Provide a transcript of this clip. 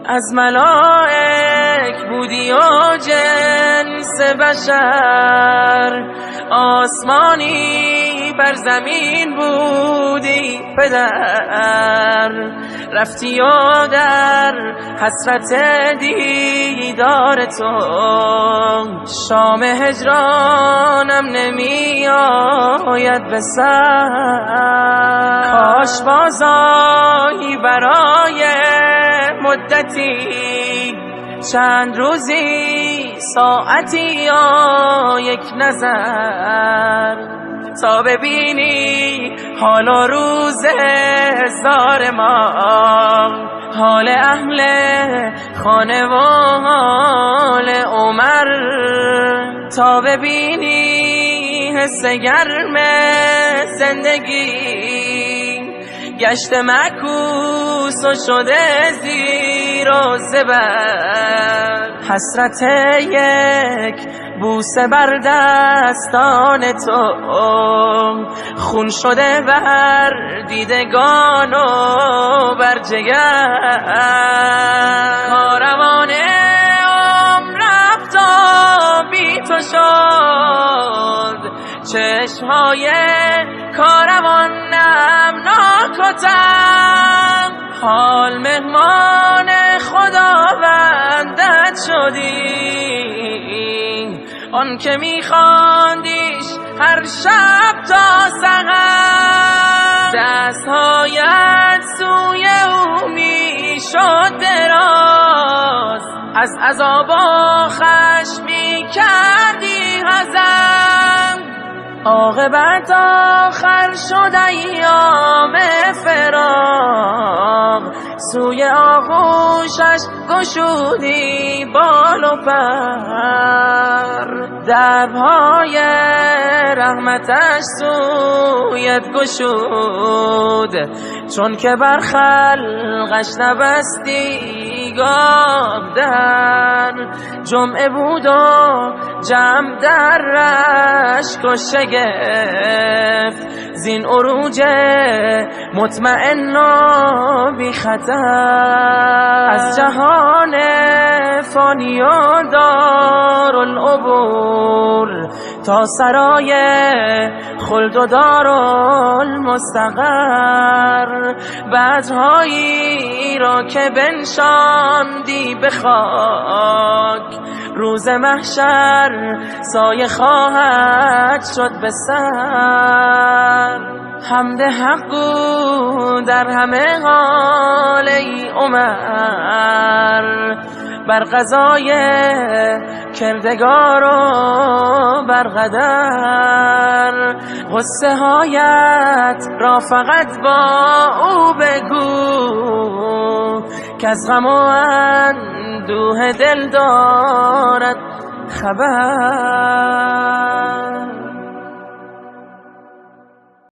از ملائک بودی و جنس بشر، آسمانی بر زمین بودی پدر، رفتی و در حسرت دیدار تو شام هجرانم نمی آید به سر. کاش بازایی برای مدتی، چند روزی، ساعتی یا یک نظر، تا ببینی حال و روز زار ما، حال اهل خانه و حال عمر، تا ببینی حس گرم زندگی گشت معکوس و شده زیر و زبر. حسرت یک بوسه بر دستان تو خون شده بر دیدگان و بر جگر. کاروان عمر رفت و بی تو شد، چشمهای کاروان نمناک و تنگ، حال مهمان خداوندت شدی، آن که میخواندیش هر شب تا سحر. دستهایت سوی او میشد دراز، از عذاب و خشم میکردی حزن، عاقبت آخر شد ایام فراق، سوی آغوشش گشودی بال و پر. درهای رحمتش سویت گشود، چون که بر خلقش نبستی گام در. جمعه بود و جمع در رشک و شگفت، زین عروج مطمئن و بی خطر. از جهان فانی و دارالعبور تا سرای خلد و دارالمستقر، بدرهایی را که بنشاندی به خاک، روز محشر سایه خواهد شد به سر. حمد حق گو در همه حال ای عمر، بر قضای کردگار و بر قدر. غصه هایت را فقط با او بگو، که از غم و اندوه دل دارد خبر.